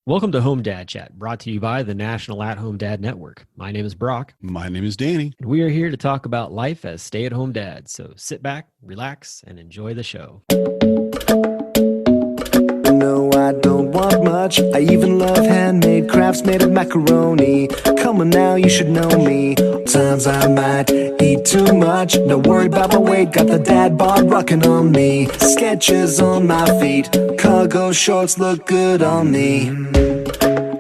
Welcome to Home Dad Chat, brought to you by the National At-Home Dad Network. My name is Brock, My name is Danny. and we are here to talk about life as stay-at-home dads. So sit back, relax, and enjoy the show. No, I don't want much. I even love handmade crafts made of macaroni. Come on now, you should know me. Times I might eat too much. No worry about my weight. Got the dad bod rocking on me. Sketches on my feet. Cargo shorts look good on me.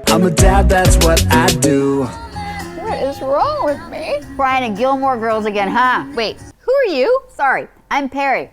I'm a dad, that's what I do. What is wrong with me? Brian and Gilmore Girls again, huh? Wait, who are you? Sorry, I'm Perry.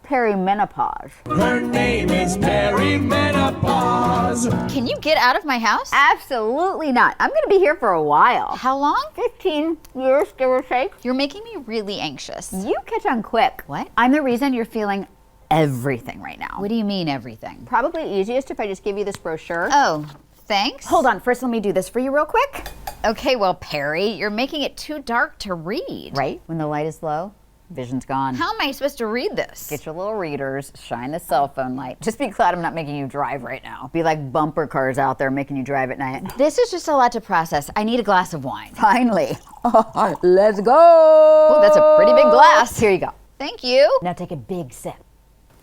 Perimenopause. Her name is Perimenopause. Can you get out of my house? Absolutely not. I'm gonna be here for a while. How long? 15 years, give or take. You're making me really anxious. You catch on quick. What? I'm the reason you're feeling everything right now. What do you mean everything? Probably easiest if I just give you this brochure. Oh, thanks. Hold on, first let me do this for you real quick. Okay, well, Perry, you're making it too dark to read. Right? When the light is low, vision's gone. How am I supposed to read this? Get your little readers, shine the cell phone light. Just be glad I'm not making you drive right now. Be like bumper cars out there making you drive at night. This is just a lot to process. I need a glass of wine. Finally. Let's go. Oh, that's a pretty big glass. Here you go. Thank you. Now take a big sip.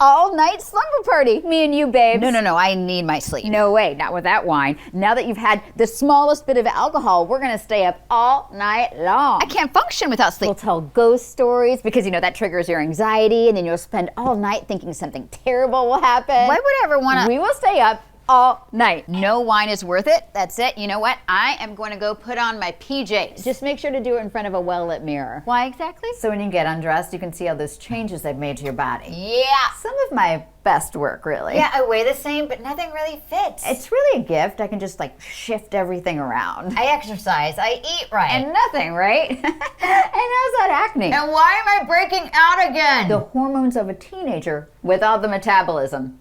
All night slumber party. Me and you, babes. No, I need my sleep. No way, not with that wine. Now that you've had the smallest bit of alcohol, we're gonna stay up all night long. I can't function without sleep. We'll tell ghost stories because that triggers your anxiety, and then you'll spend all night thinking something terrible will happen. Why would I ever want to? We will stay up all night. No wine is worth it. That's it. You know what? I am going to go put on my PJs. Just make sure to do it in front of a well-lit mirror. Why exactly? So when you get undressed, you can see all those changes they've made to your body. Yeah. Some of my best work, really. Yeah, I weigh the same, but nothing really fits. It's really a gift. I can just shift everything around. I exercise. I eat right. And nothing, right? And how's that acne? And why am I breaking out again? The hormones of a teenager without the metabolism.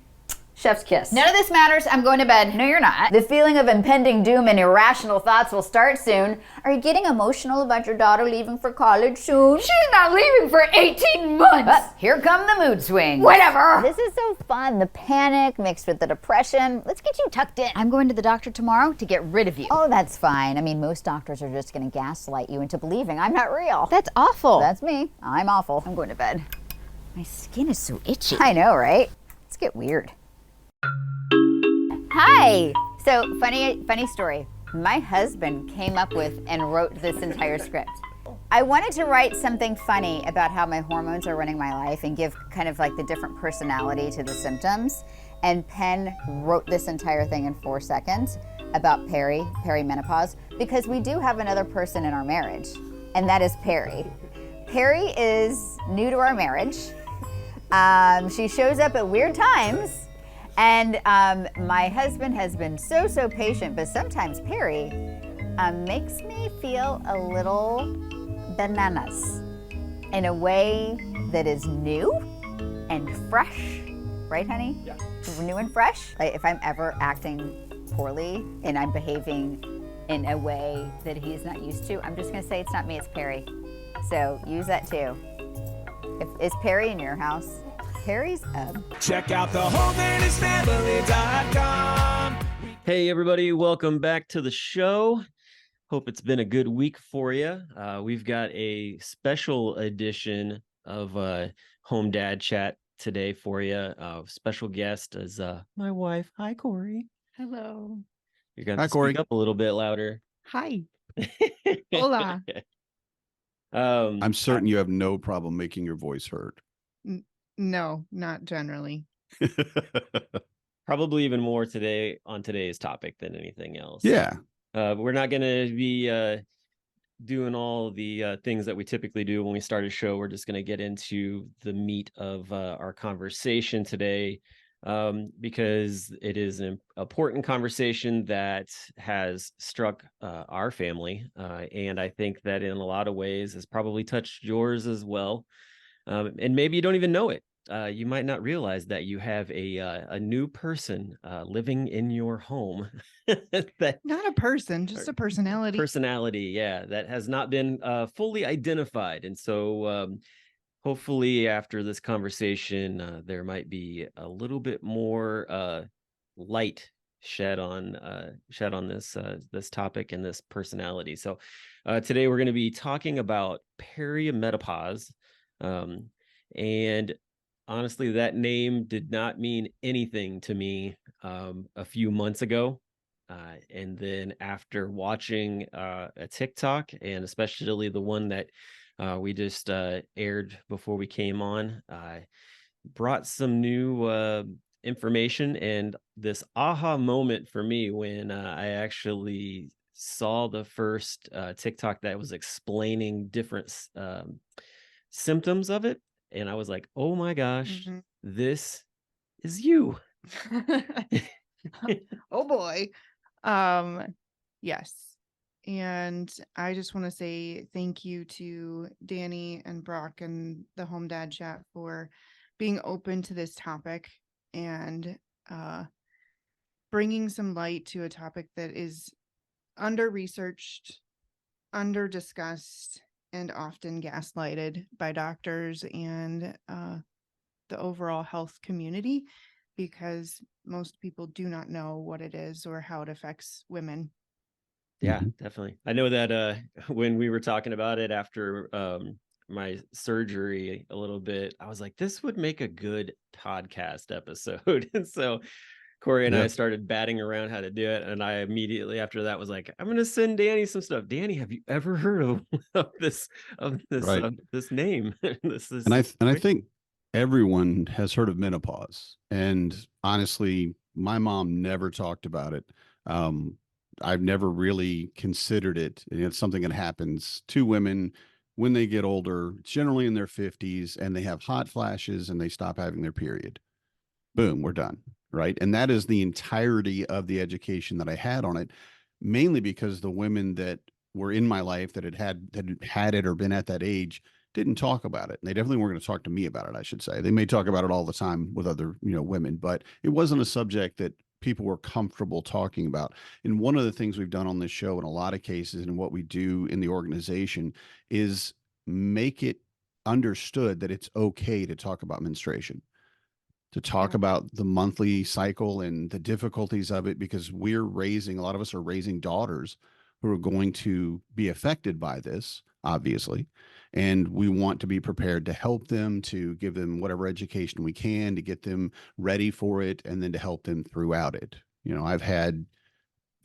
Chef's kiss. None of this matters. I'm going to bed. No, you're not. The feeling of impending doom and irrational thoughts will start soon. Are you getting emotional about your daughter leaving for college soon? She's not leaving for 18 months. But here come the mood swings. Whatever. This is so fun. The panic mixed with the depression. Let's get you tucked in. I'm going to the doctor tomorrow to get rid of you. Oh, that's fine. I mean, most doctors are just going to gaslight you into believing I'm not real. That's awful. That's me. I'm awful. I'm going to bed. My skin is so itchy. I know, right? Let's get weird. Hi. So funny story. My husband came up with and wrote this entire script. I wanted to write something funny about how my hormones are running my life and give kind of the different personality to the symptoms. And Penn wrote this entire thing in 4 seconds about perimenopause, because we do have another person in our marriage, and that is Perry. Perry is new to our marriage. She shows up at weird times. And my husband has been so patient, but sometimes Perry makes me feel a little bananas in a way that is new and fresh. Right, honey? Yeah. New and fresh. If I'm ever acting poorly and I'm behaving in a way that he's not used to, I'm just going to say it's not me, it's Perry. So use that too. Is Perry in your house? Perry's up. Check out the wholedanisfamily.com. Hey, everybody. Welcome back to the show. Hope it's been a good week for you. We've got a special edition of Home Dad Chat today for you. Special guest is my wife. Hi, Corie. Hello. You're going Hi, to Corie. speak up a little bit louder. Hi. Hola. I'm certain you have no problem making your voice heard. No, not generally. Probably even more today on today's topic than anything else. Yeah. We're not going to be doing all the things that we typically do when we start a show. We're just going to get into the meat of our conversation today, because it is an important conversation that has struck our family. And I think that in a lot of ways has probably touched yours as well. And maybe you don't even know it. You might not realize that you have a new person living in your home. That Not a person, just a personality. personality, yeah, that has not been fully identified. And so hopefully after this conversation, there might be a little bit more light shed on this topic and this personality. So today we're going to be talking about perimenopause, and honestly, that name did not mean anything to me a few months ago. And then after watching a TikTok, and especially the one that we just aired before we came on, brought some new information and this aha moment for me when I actually saw the first TikTok that was explaining different symptoms of it. And I was like, oh my gosh, this is you. Oh boy. Yes. And I just want to say thank you to Danny and Brock and the Home Dad Chat for being open to this topic and bringing some light to a topic that is under researched, under discussed, and often gaslighted by doctors and the overall health community, because most people do not know what it is or how it affects women. Yeah, definitely. I know that when we were talking about it after my surgery a little bit, I was like, this would make a good podcast episode. And so Corie and I started batting around how to do it. And I immediately after that was like, I'm going to send Danny some stuff. Danny, have you ever heard of this this name? And I think everyone has heard of menopause. And honestly, my mom never talked about it. I've never really considered it. And it's something that happens to women when they get older, generally in their 50s, and they have hot flashes and they stop having their period. Boom, we're done. Right. And that is the entirety of the education that I had on it, mainly because the women that were in my life that had it or been at that age didn't talk about it. And they definitely weren't going to talk to me about it, I should say. They may talk about it all the time with other, women, but it wasn't a subject that people were comfortable talking about. And one of the things we've done on this show in a lot of cases and what we do in the organization is make it understood that it's okay to talk about menstruation, to talk about the monthly cycle and the difficulties of it, because a lot of us are raising daughters who are going to be affected by this, obviously. And we want to be prepared to help them, to give them whatever education we can, to get them ready for it, and then to help them throughout it. I've had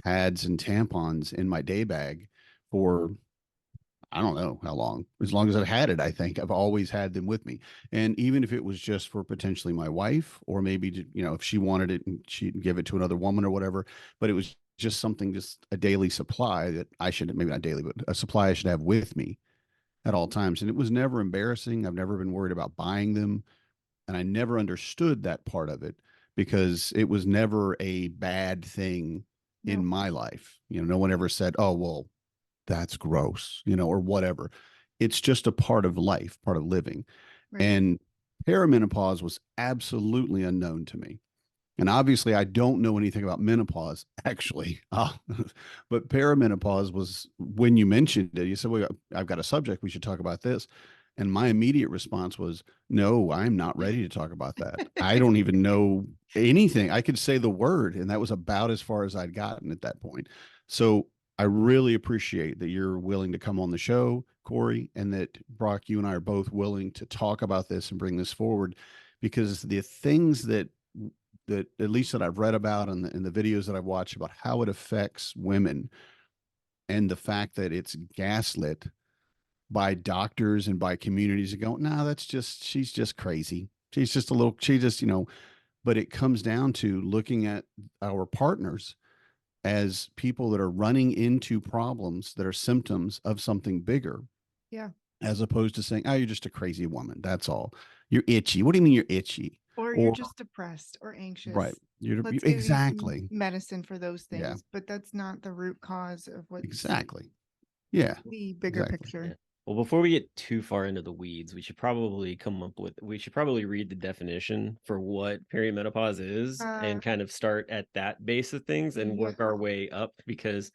pads and tampons in my day bag for I don't know how long, as long as I've had it. I think I've always had them with me. And even if it was just for potentially my wife, or maybe, if she wanted it and she'd give it to another woman or whatever, but it was just something, just a daily supply that I should, maybe not daily, but a supply I should have with me at all times. And it was never embarrassing. I've never been worried about buying them. And I never understood that part of it because it was never a bad thing in my life. No one ever said, oh, well, that's gross, or whatever. It's just a part of life, part of living. Right. And perimenopause was absolutely unknown to me. And obviously, I don't know anything about menopause, actually. But perimenopause was, when you mentioned it, you said, well, I've got a subject. We should talk about this. And my immediate response was, no, I'm not ready to talk about that. I don't even know anything. I could say the word, and that was about as far as I'd gotten at that point. So I really appreciate that you're willing to come on the show, Corie, and that Brock, you and I are both willing to talk about this and bring this forward, because the things that at least that I've read about and the videos that I've watched about how it affects women, and the fact that it's gaslit by doctors and by communities that go, no, she's just crazy. She's just but it comes down to looking at our partners as people that are running into problems that are symptoms of something bigger. Yeah. As opposed to saying, oh, you're just a crazy woman. That's all. You're itchy. What do you mean you're itchy? Or you're just depressed or anxious. Right. Let's exactly. give you some medicine for those things, but that's not the root cause of what's exactly. Yeah. The bigger picture. Yeah. Well, before we get too far into the weeds, we should probably read the definition for what perimenopause is and kind of start at that base of things and work our way up, because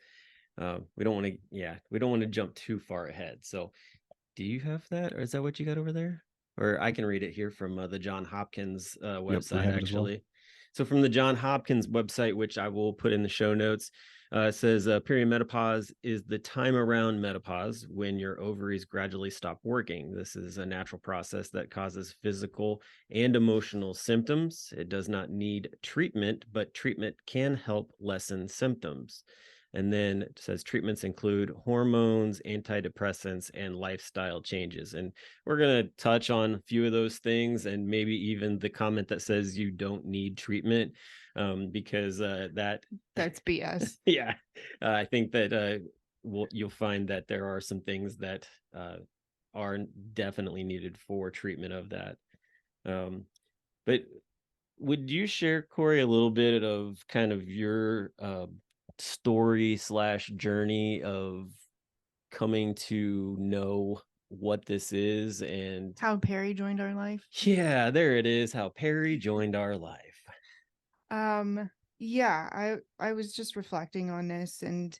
we don't want to jump too far ahead. So do you have that, or is that what you got over there? Or I can read it here from the John Hopkins website, actually. So from the John Hopkins website, which I will put in the show notes, it says perimenopause is the time around menopause when your ovaries gradually stop working. This is a natural process that causes physical and emotional symptoms. It does not need treatment, but treatment can help lessen symptoms. And then it says treatments include hormones, antidepressants, and lifestyle changes. And we're going to touch on a few of those things, and maybe even the comment that says you don't need treatment, because That's BS. yeah, I think that you'll find that there are some things that are definitely needed for treatment of that. But would you share, Corie, a little bit of kind of your story / journey of coming to know what this is, and How Perry joined our life. yeah, there it is, how Perry joined our life. Yeah, I was just reflecting on this and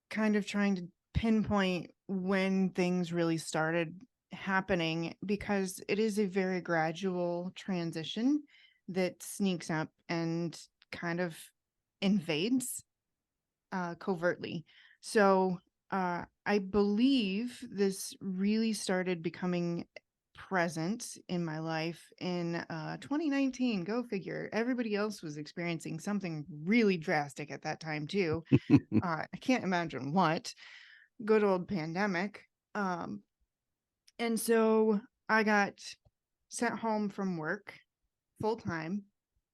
kind of trying to pinpoint when things really started happening, because it is a very gradual transition that sneaks up and kind of invades covertly. So I believe this really started becoming present in my life in 2019. Go figure. Everybody else was experiencing something really drastic at that time too. I can't imagine what. Good old pandemic. And so I got sent home from work full time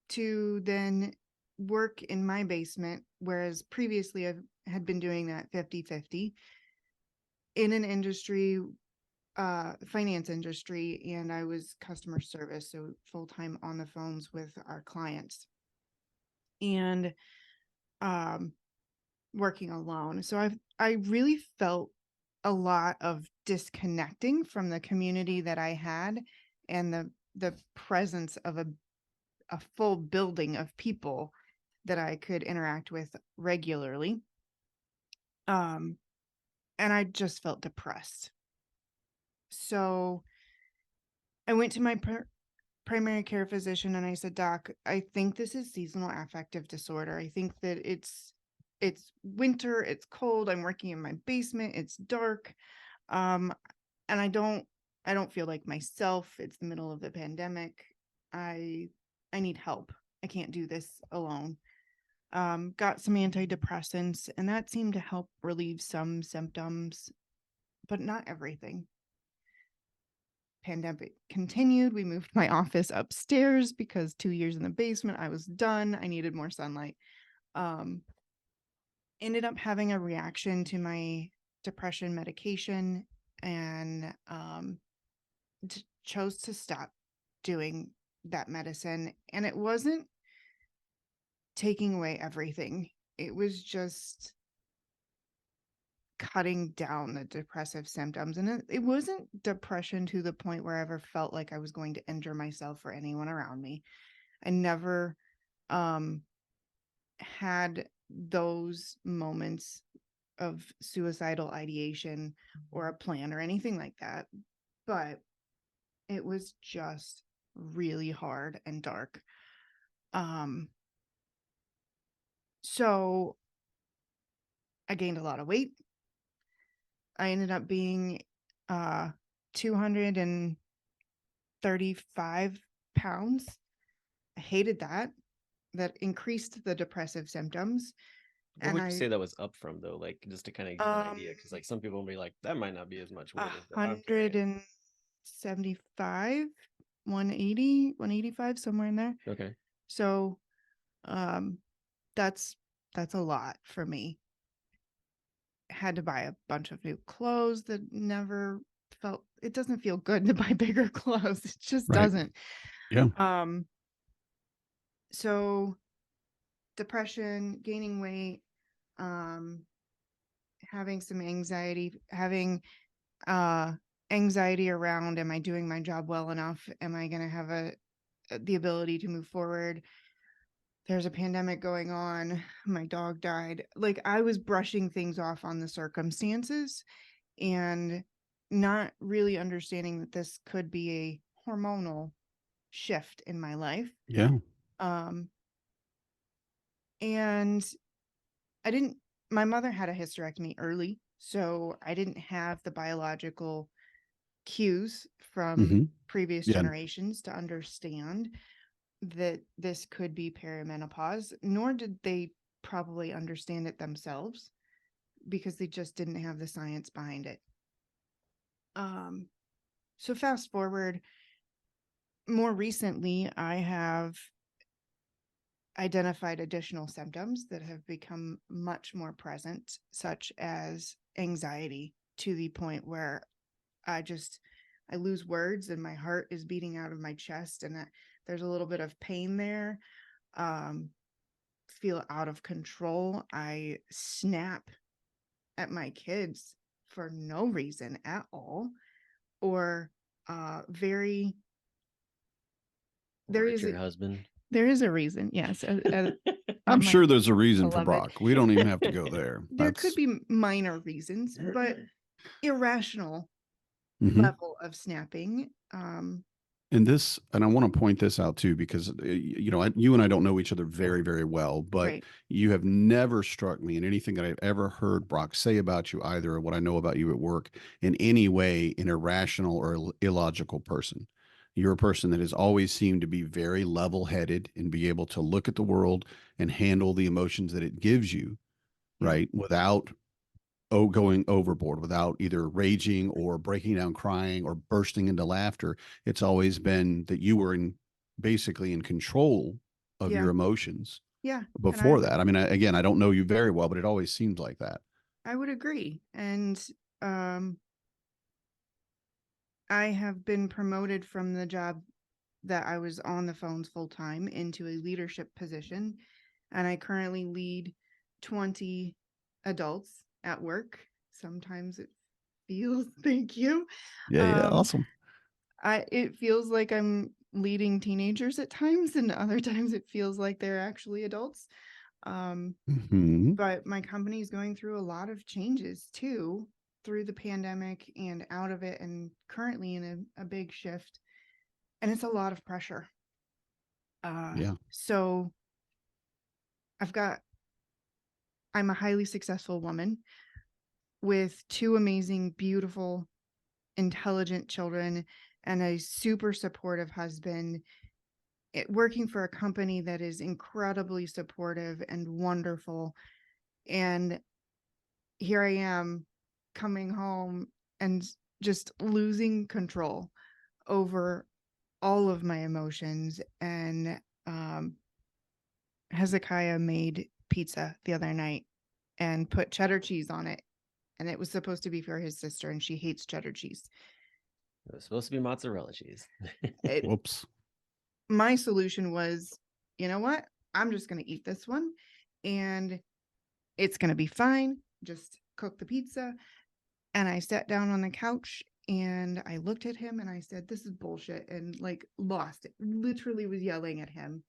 to then work in my basement, whereas previously I had been doing that 50-50 in an industry, finance industry, and I was customer service, so full time on the phones with our clients and working alone. So I really felt a lot of disconnecting from the community that I had, and the presence of a full building of people that I could interact with regularly. And I just felt depressed. So I went to my primary care physician and I said, Doc, I think this is seasonal affective disorder. I think that it's winter, it's cold, I'm working in my basement, it's dark. And I don't feel like myself. It's the middle of the pandemic. I need help. I can't do this alone. Got some antidepressants, and that seemed to help relieve some symptoms, but not everything. Pandemic continued. We moved my office upstairs because 2 years in the basement, I was done. I needed more sunlight. Ended up having a reaction to my depression medication, and chose to stop doing that medicine. And it wasn't taking away everything. It was just cutting down the depressive symptoms. And it wasn't depression to the point where I ever felt like I was going to injure myself or anyone around me. I never had those moments of suicidal ideation or a plan or anything like that. But it was just really hard and dark. So I gained a lot of weight. I ended up being 235 pounds. I hated that. That increased the depressive symptoms. What would you say that was up from, though? Like, just to kind of give an idea, because like some people will be like, that might not be as much weight as that. 175, 180, 185, somewhere in there. Okay. So that's a lot for me. Had to buy a bunch of new clothes that never felt, it doesn't feel good to buy bigger clothes. It just doesn't. Yeah. So depression, gaining weight, having some anxiety, having anxiety around, am I doing my job well enough? Am I going to have the ability to move forward? There's a pandemic going on. My dog died. Like, I was brushing things off on the circumstances and not really understanding that this could be a hormonal shift in my life. Yeah. Um, and my mother had a hysterectomy early, so I didn't have the biological cues from Hmm. previous Yeah. generations to understand that this could be perimenopause, nor did they probably understand it themselves because they just didn't have the science behind it. So fast forward, more recently, I have identified additional symptoms that have become much more present, such as anxiety, to the point where I lose words and my heart is beating out of my chest, and there's a little bit of pain there. Feel out of control. I snap at my kids for no reason at all, or very there Or is your husband. there is a reason, yes. I'm sure there's a reason for beloved. Brock. We don't even have to go there. There could be minor reasons, but irrational Mhm. level of snapping. And I want to point this out too, because you and I don't know each other very, very well, but Right. you have never struck me in anything that I've ever heard Brock say about you, either or what I know about you at work, in any way an irrational or illogical person. You're a person that has always seemed to be very level-headed and be able to look at the world and handle the emotions that it gives you, Yeah. right? Without going overboard, without either raging or breaking down crying or bursting into laughter. It's always been that you were basically in control of Yeah. your emotions Yeah. before that. I mean, again, I don't know you very well, but it always seems like that. I would agree. And I have been promoted from the job that I was on the phones full time into a leadership position. And I currently lead 20 adults at work. Sometimes it feels, thank you. Yeah. Awesome. It feels like I'm leading teenagers at times, and other times it feels like they're actually adults. Hmm. But my company is going through a lot of changes too, through the pandemic and out of it, and currently in a big shift. And it's a lot of pressure. Yeah. So I'm a highly successful woman with two amazing, beautiful, intelligent children and a super supportive husband, working for a company that is incredibly supportive and wonderful. And here I am coming home and just losing control over all of my emotions. And Hezekiah made pizza the other night and put cheddar cheese on it. And it was supposed to be for his sister, and she hates cheddar cheese. It was supposed to be mozzarella cheese. Whoops. My solution was, you know what? I'm just going to eat this one and it's going to be fine. Just cook the pizza. And I sat down on the couch and I looked at him and I said, this is bullshit, and like lost it. Literally was yelling at him.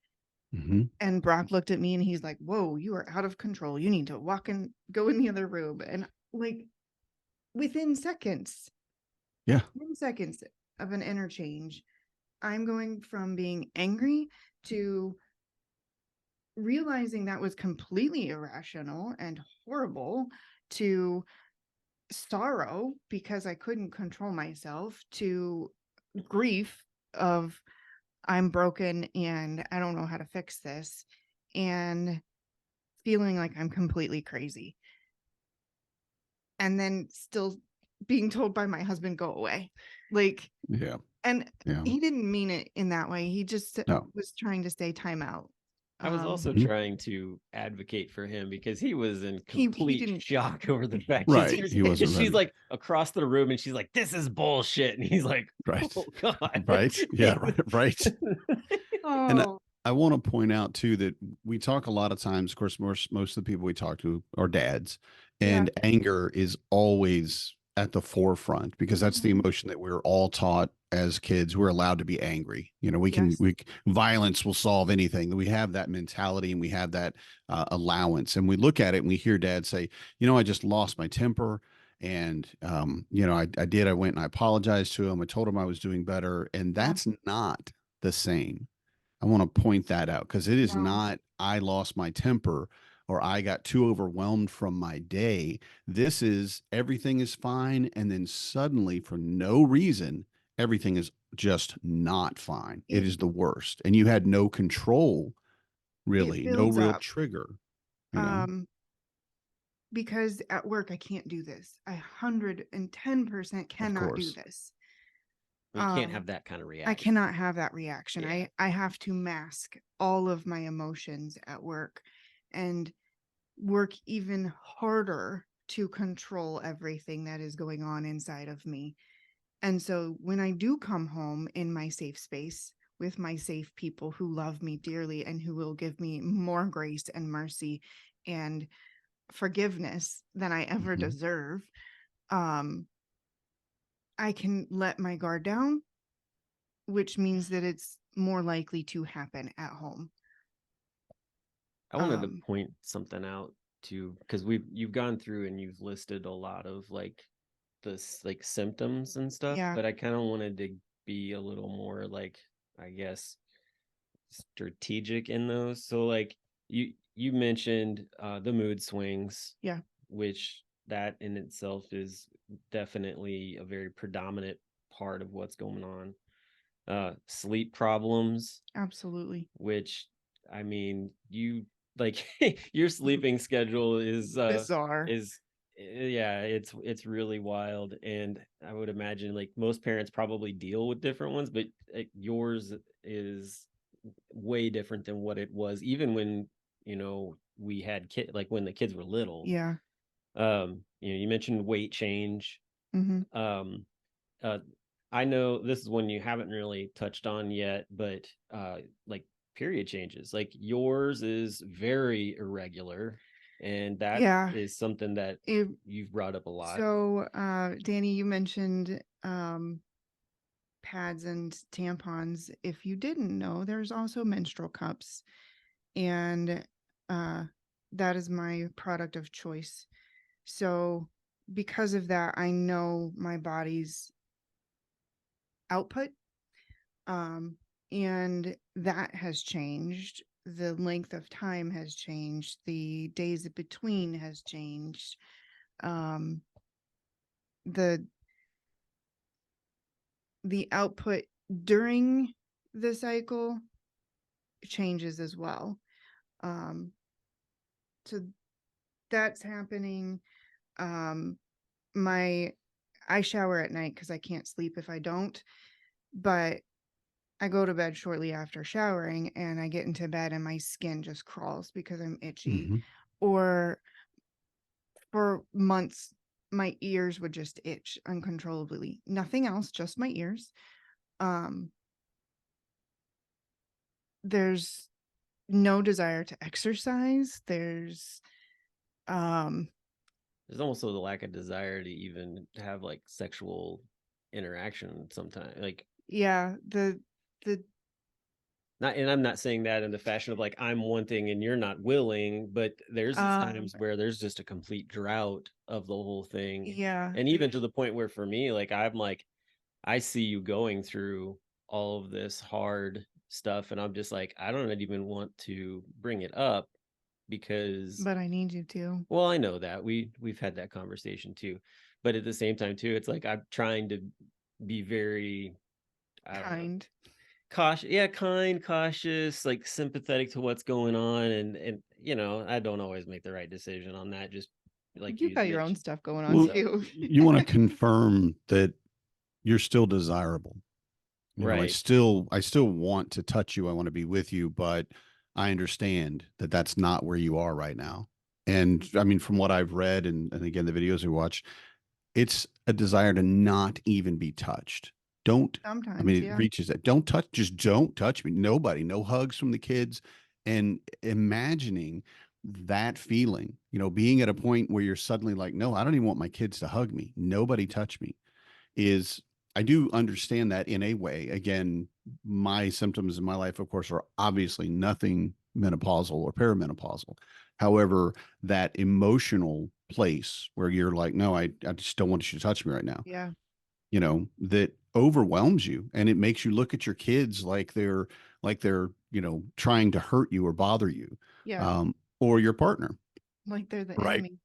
Hmm. And Brock looked at me and he's like, whoa, you are out of control. You need to go in the other room. And like within seconds, Yeah. 10 seconds of an interchange, I'm going from being angry to realizing that was completely irrational and horrible, to sorrow because I couldn't control myself, to grief of I'm broken and I don't know how to fix this, and feeling like I'm completely crazy. And then still being told by my husband, go away. Like, Yeah. and Yeah. he didn't mean it in that way. He just No. was trying to say time out. I was also Mhm. trying to advocate for him because he was in He complete didn't- shock over the fact Right. He wasn't she's ready. like across the room and she's like, this is bullshit. And he's like, Right. oh God. Right. Yeah. Right. And Oh, I want to point out too that we talk a lot of times, of course, most of the people we talk to are dads, and anger is always at the forefront because that's the Mhm. emotion that we're all taught as kids. We're allowed to be angry. You know, Yes. violence will solve anything. We have that mentality and we have that allowance. And we look at it and we hear dad say, you know, I just lost my temper. And, I went and I apologized to him. I told him I was doing better. And that's not the same. I want to point that out because it is No. not, I lost my temper or I got too overwhelmed from my day. This is everything is fine. And then suddenly, for no reason, everything is just not fine. It It is the worst. And you had no control, it really, no builds real up. trigger, you know? Because at work I can't do this. I 110% Of cannot do course. this. You can't Um, have that kind of I reaction. cannot have that reaction. Yeah. I have to mask all of my emotions at work and work even harder to control everything that is going on inside of me. And so when I do come home in my safe space with my safe people who love me dearly and who will give me more grace and mercy and forgiveness than I ever Mhm. deserve, um, I can let my guard down, which means that it's more likely to happen at home. I wanted to Um, point something out too, because you've gone through and you've listed a lot of like this like symptoms and stuff, yeah, but I kind of wanted to be a little more like, I guess, strategic in those. So like you mentioned the mood swings, yeah, which that in itself is definitely a very predominant part of what's going on. Sleep problems, absolutely. which I mean, you like your sleeping schedule Bizarre. yeah, it's really wild, and I would imagine like most parents probably deal with different ones, but yours is way different than what it was even when, we had like when the kids were little. Yeah. You mentioned weight change. Hmm. um uh I know this is one you haven't really touched on yet, but like period changes, like yours is very irregular, and that Yeah. is something that It, you've brought up a lot. so, Danny, you mentioned pads and tampons. If you didn't know, there's also menstrual cups, and uh, that is my product of choice. So, because of that, I know my body's output, um, and that has changed. The length of time has changed. The days between has changed. Um, the the output during the cycle changes as well. Um, so that's happening. Um, my I shower at night because I can't sleep if I don't, but I go to bed shortly after showering and I get into bed and my skin just crawls because I'm itchy. Mhm. Or for months, my ears would just itch uncontrollably. Nothing else, just my ears. Um, there's no desire to exercise. Um, There's also the lack of desire to even have like sexual interaction sometimes, like yeah, the not, and I'm not saying that in the fashion of like I'm wanting and you're not willing, but there's um times where there's just a complete drought of the whole thing. yeah, And even to the point where for me, like I'm like, I see you going through all of this hard stuff, and I'm just like, I don't even want to bring it up because, but I need you to. well, I know that we've had that conversation too, but at the same time too, it's like I'm trying to be very, I don't know, Kind. cautious, yeah, kind, cautious, like sympathetic to what's going on, and I don't always make the right decision on that, just like You've you got your own mentioned. stuff going on Well, So too. you want to confirm that you're still desirable. right. I still want to touch you. I want to be with you, but I understand that that's not where you are right now. And I mean, from what I've read and again, the videos we watch, it's a desire to not even be touched. Don't, I Sometimes, mean, it yeah. reaches that. Don't touch, just don't touch me. Nobody, no hugs from the kids. And imagining that feeling, being at a point where you're suddenly like, no, I don't even want my kids to hug me. Nobody touch me is, I do understand that in a way. Again, my symptoms in my life, of course, are obviously nothing menopausal or perimenopausal. However, that emotional place where you're like, no, I just don't want you to touch me right now, Yeah. that overwhelms you and it makes you look at your kids like they're like they're, trying to hurt you or bother you, Yeah. or your partner. Like they're the Right. enemy.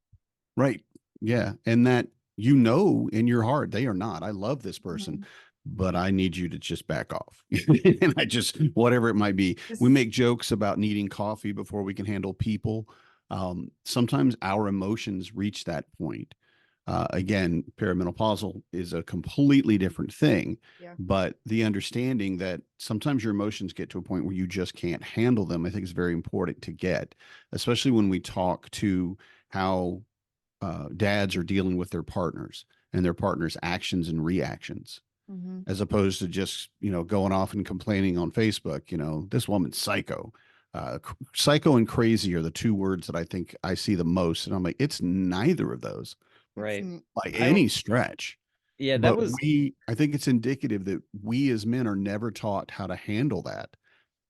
Right. Yeah. And that, in your heart, they are not. I love this person, Mhm. but I need you to just back off. And whatever it might be, we This- make jokes about needing coffee before we can handle people. Sometimes our emotions reach that point. Again, perimenopausal is a completely different thing, Yeah. but the understanding that sometimes your emotions get to a point where you just can't handle them, I think is very important to get, especially when we talk to how dads are dealing with their partners and their partners' actions and reactions, Mhm. as opposed to just, going off and complaining on Facebook, this woman's psycho. Psycho and crazy are the two words that I think I see the most. And I'm like, it's neither of those Right. by I any stretch. Yeah, that But was I think it's indicative that we as men are never taught how to handle that.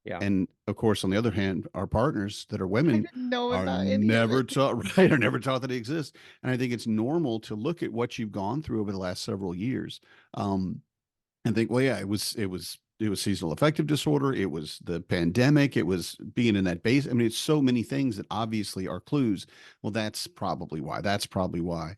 yeah. And of course, on the other hand, our partners that are I women didn't know are about any of never it. taught, right, are never taught that it exists. And I think it's normal to look at what you've gone through over the last several years, and think, well, yeah, it was seasonal affective disorder. It was the pandemic. It was being in that base. I mean, it's so many things that obviously are clues. Well, that's probably why. That's probably why.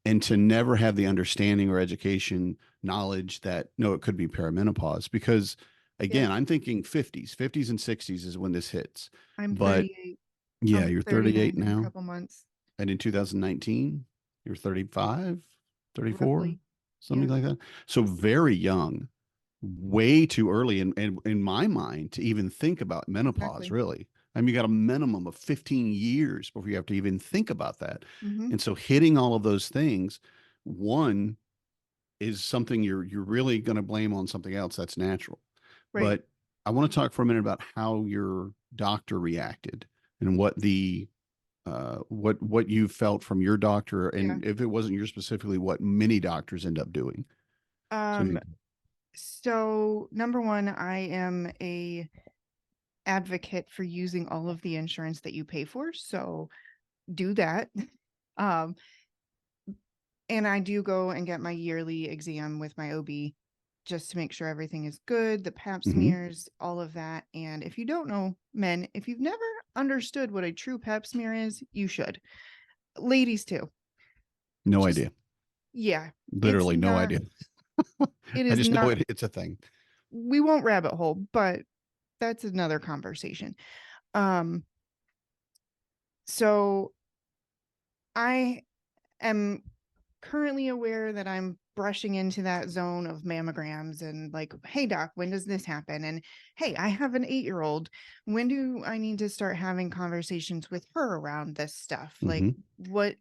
And to never have the understanding or education, knowledge that no, it could be perimenopause, because Yeah. again, I'm thinking 50s and 60s is when this hits. I'm But 38. yeah, I'm you're 38 39 in a now. couple months. And in 2019, you're 35, 34, Roughly. something Yeah. like that. So very young, way too early in my mind to even think about menopause, Exactly. really. I mean, you got a minimum of 15 years before you have to even think about that. Mhm. And so hitting all of those things, one is something you're really going to blame on something else that's natural. Right. But I want to talk for a minute about how your doctor reacted and what you felt from your doctor, Yeah. and if it wasn't your specifically, what many doctors end up doing. Um, so number one, I am a advocate for using all of the insurance that you pay for. So do that. Um, and I do go and get my yearly exam with my OB just to make sure everything is good, the pap smears, all of that. And if you don't know, men, if you've never understood what a true pap smear is, you should. Ladies too. No Just idea. yeah, Literally no not idea. it I is just know not it's a thing. we won't rabbit hole, but that's another conversation. Um so I am currently aware that I'm brushing into that zone of mammograms and like, hey doc, when does this happen? And hey, I have an 8-year-old. When do I need to start having conversations with her around this stuff? Like what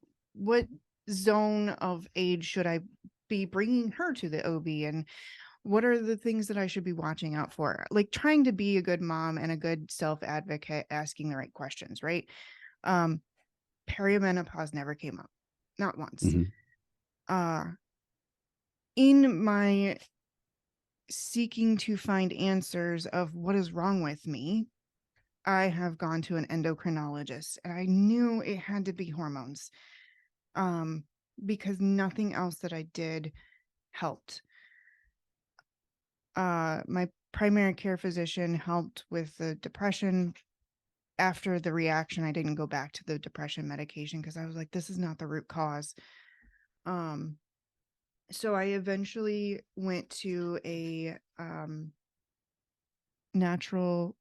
zone of age should I be bringing her to the OB, and what are the things that I should be watching out for? Like trying to be a good mom and a good self advocate, asking the right questions, right? Perimenopause never came up, not once. In my seeking to find answers of what is wrong with me, I have gone to an endocrinologist, and I knew it had to be hormones, because nothing else that I did helped. My primary care physician helped with the depression. After the reaction, I didn't go back to the depression medication because I was like, this is not the root cause. So I eventually went to a natural,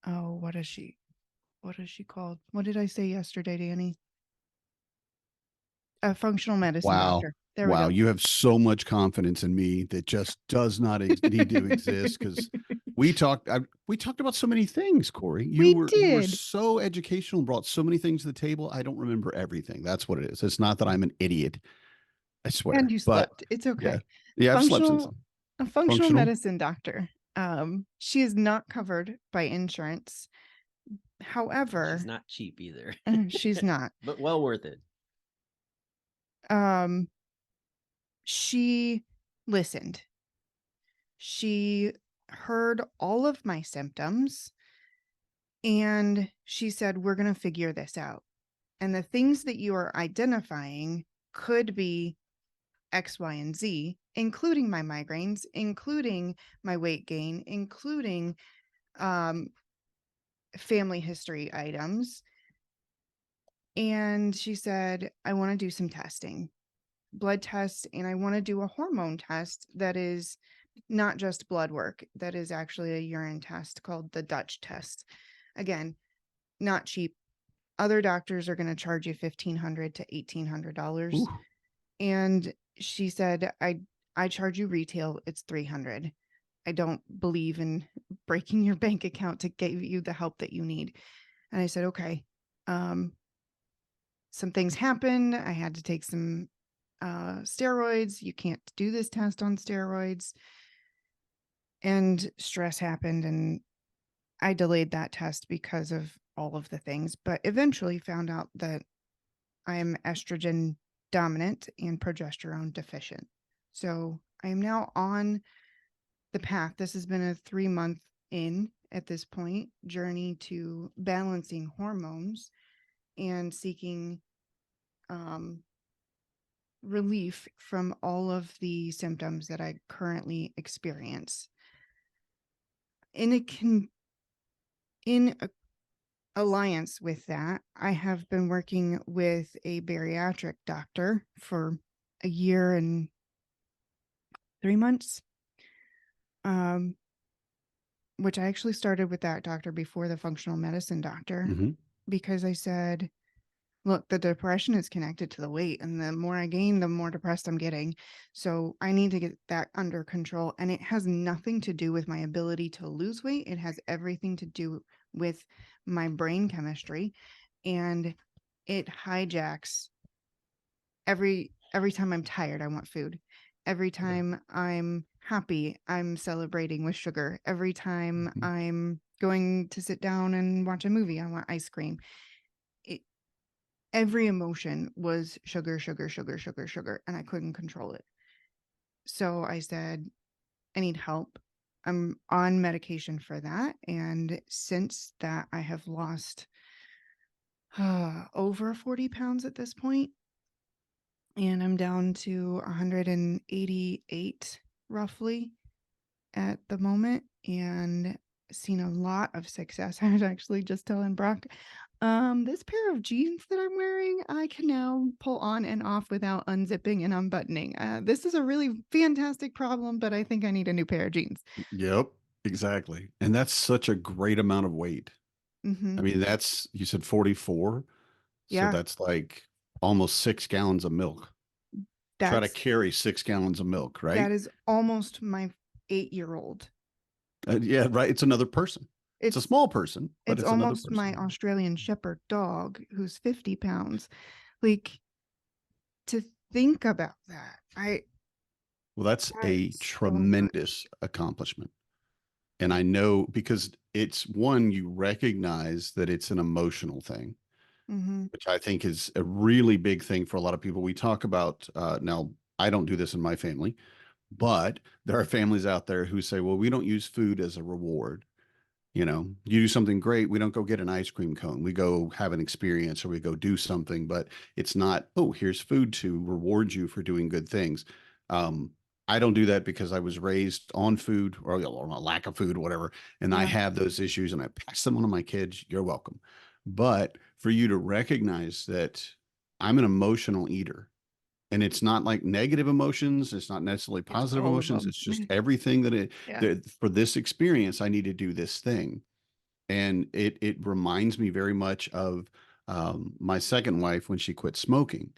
what is she called? What did I say yesterday, Danny? A functional medicine Wow. doctor. There we Wow. go. You have so much confidence in me that just does not need to exist, because we talked about so many things, Corie. You We were did. so educational, brought so many things to the table. I don't remember everything. That's what it is. It's not that I'm an idiot. I swear. And you But slept. It's yeah. okay. Yeah, I've slept since Functional, then. a functional Functional. medicine doctor. She is not covered by insurance. However, She's not cheap either. she's not. But well worth it. She listened. She heard all of my symptoms, and she said, we're going to figure this out. And the things that you are identifying could be X, Y, and Z. including my migraines, including my weight gain, including family history items. And she said, I want to do some testing, blood tests, and I want to do a hormone test that is not just blood work, that is actually a urine test called the Dutch test. Again, not cheap. Other doctors are going to charge you $1,500 to $1,800. Ooh. And she said, I charge you retail, it's $300. I don't believe in breaking your bank account to give you the help that you need. And I said, okay. Some things happened. I had to take some steroids. You can't do this test on steroids. And stress happened, and I delayed that test because of all of the things, but eventually found out that I am estrogen dominant and progesterone deficient. So I am now on the path. This has been a 3-month in at this point journey to balancing hormones and seeking relief from all of the symptoms that I currently experience. In alliance with that, I have been working with a bariatric doctor for a year and 3 months, which I actually started with that doctor before the functional medicine doctor, because I said, look, the depression is connected to the weight, and the more I gain, the more depressed I'm getting. So I need to get that under control. And it has nothing to do with my ability to lose weight. It has everything to do with my brain chemistry, and it hijacks every time I'm tired, I want food. Every time I'm happy, I'm celebrating with sugar. Every time I'm going to sit down and watch a movie, I want ice cream. Every emotion was sugar, sugar, sugar, sugar, sugar, and I couldn't control it. So I said, I need help. I'm on medication for that. And since that, I have lost over 40 pounds at this point. And I'm down to 188 roughly at the moment, and seen a lot of success. I was actually just telling Brock, this pair of jeans that I'm wearing, I can now pull on and off without unzipping and unbuttoning. This is a really fantastic problem, but I think I need a new pair of jeans. Yep, exactly. And that's such a great amount of weight. I mean, you said 44. So Yeah, that's like almost 6 gallons of milk. Try to carry 6 gallons of milk, right? that is almost my 8-year-old. Yeah, right. It's another person. It's a small person, but it's another almost person. my Australian Shepherd dog, who's 50 pounds. Like, to think about that, Well, that's a so tremendous accomplishment. And I know, because it's one, you recognize that it's an emotional thing, which I think is a really big thing for a lot of people. We talk about, now, I don't do this in my family, but there are families out there who say, well, we don't use food as a reward. You do something great, we don't go get an ice cream cone. We go have an experience, or we go do something, but it's not, oh, here's food to reward you for doing good things. I don't do that because I was raised on food, or a lack of food or whatever. And I have those issues, and I pass them on to my kids. You're welcome. But for you to recognize that I'm an emotional eater, and it's not like negative emotions, it's not necessarily positive emotions, it's just everything that for this experience, I need to do this thing. And it reminds me very much of my second wife when she quit smoking.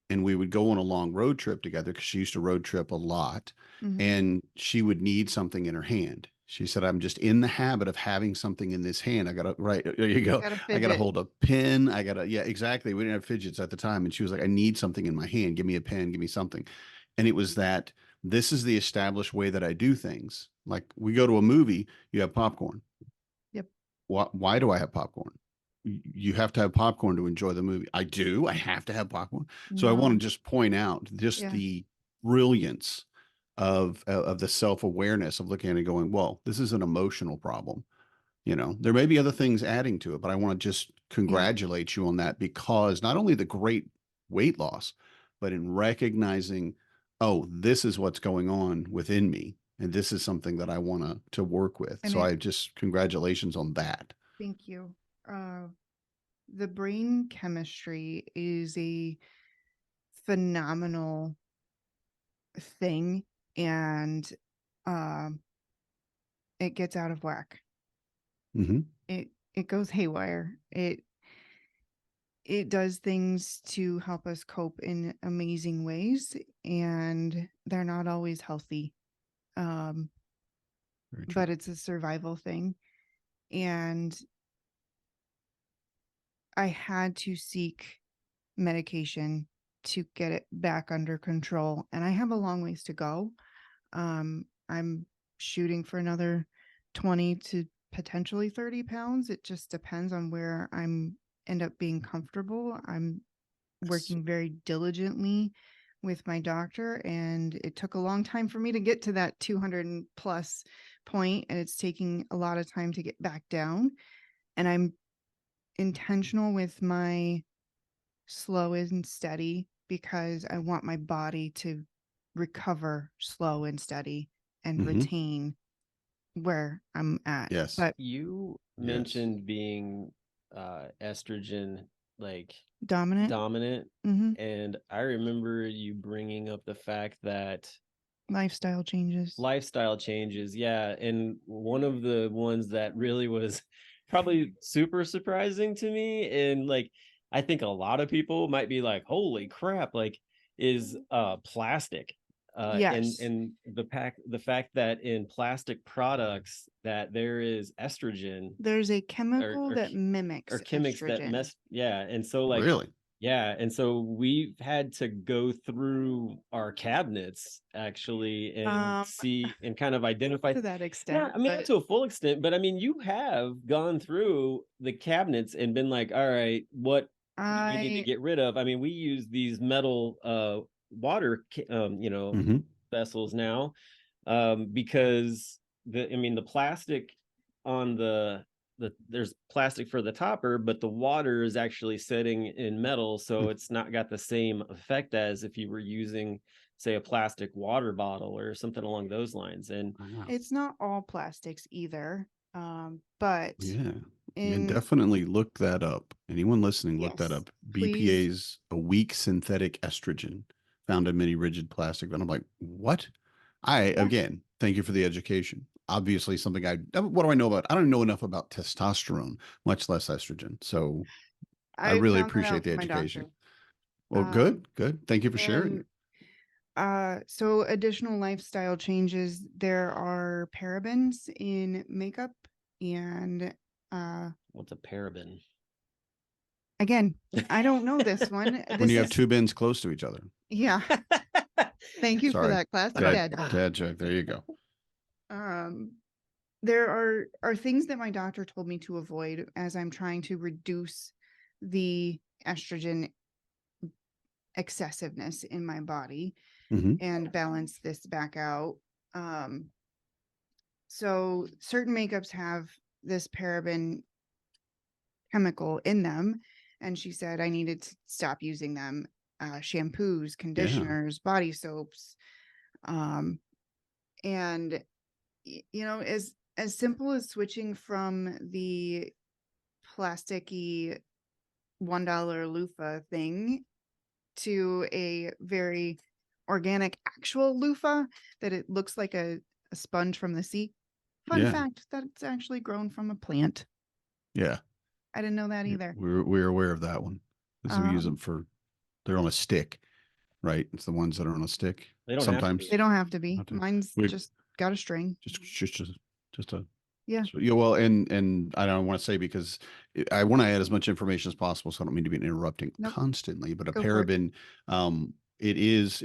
And we would go on a long road trip together, because she used to road trip a lot, and she would need something in her hand. She said, I'm just in the habit of having something in this hand. I got to, right, there you go. I got to hold a pen. Yeah, exactly. We didn't have fidgets at the time. And she was like, I need something in my hand. Give me a pen, give me something. And it was that this is the established way that I do things. Like, we go to a movie, you have popcorn. Yep. Why do I have popcorn? You have to have popcorn to enjoy the movie. I do. I have to have popcorn. So I want to just point out just the brilliance of the self-awareness of looking at it and going, well, this is an emotional problem. There may be other things adding to it, but I want to just congratulate you on that, because not only the great weight loss, but in recognizing oh, this is what's going on within me. And this is something that I want to work with. And So I just, congratulations on that. Thank you. The brain chemistry is a phenomenal thing, and it gets out of whack. Mm-hmm. It goes haywire. It does things to help us cope in amazing ways, and they're not always healthy. But it's a survival thing. And I had to seek medication to get it back under control. And I have a long ways to go. I'm shooting for another 20 to potentially 30 pounds. It just depends on where I'm end up being comfortable. I'm working very diligently with my doctor, and it took a long time for me to get to that 200 plus point, and it's taking a lot of time to get back down. And I'm intentional with my slow and steady because I want my body to recover slow and steady and retain where I'm at. Yes. But You mentioned being estrogen like dominant. and I remember you bringing up the fact that Lifestyle changes. Yeah, and one of the ones that really was probably super surprising to me, and like I think a lot of people might be like, holy crap, like, is plastic. Yes. And the fact that in plastic products that there is estrogen There's a chemical that mimics or chemics that estrogen. mess, yeah. And so like Really? yeah, and so we've had to go through our cabinets actually and see and kind of identify to that extent. Yeah, I mean, not to a full extent, but I mean, you have gone through the cabinets and been like, all right, what do we need to get rid of? I mean, we use these metal water vessels now, because the plastic on the there's plastic for the topper, but the water is actually sitting in metal, so it's not got the same effect as if you were using, say, a plastic water bottle or something along those lines. And it's not all plastics either. But yeah, and definitely look that up. Anyone listening, look that Yes, up. please. BPA's a weak synthetic estrogen found in many rigid plastic. And I'm like, what? Again, thank you for the education. Obviously, something what do I know about? I don't know enough about testosterone, much less estrogen. So I really found that appreciate out the from my education. doctor. Well, good. Thank you for sharing. So additional lifestyle changes. There are parabens in makeup, and what's a paraben? Again, I don't know this one. When you have two bins close to each other. Yeah. Thank you for that classic dad. Dad joke. There you go. There are things that my doctor told me to avoid as I'm trying to reduce the estrogen excessiveness in my body and balance this back out. So certain makeups have this paraben chemical in them, and she said I needed to stop using them. Shampoos, conditioners, body soaps, and as simple as switching from the plasticky $1 loofah thing to a very organic actual loofah that it looks like a sponge from the sea. Fun fact, that's actually grown from a plant. Yeah. I didn't know that either. We're aware of that one. We use them they're on a stick, right? It's the ones that are on a stick. They don't sometimes they don't have to be. Mine's just got a string. Just a yeah. So, yeah, well, and I don't want to say because I want to add as much information as possible, so I don't mean to be interrupting constantly. But a paraben, it is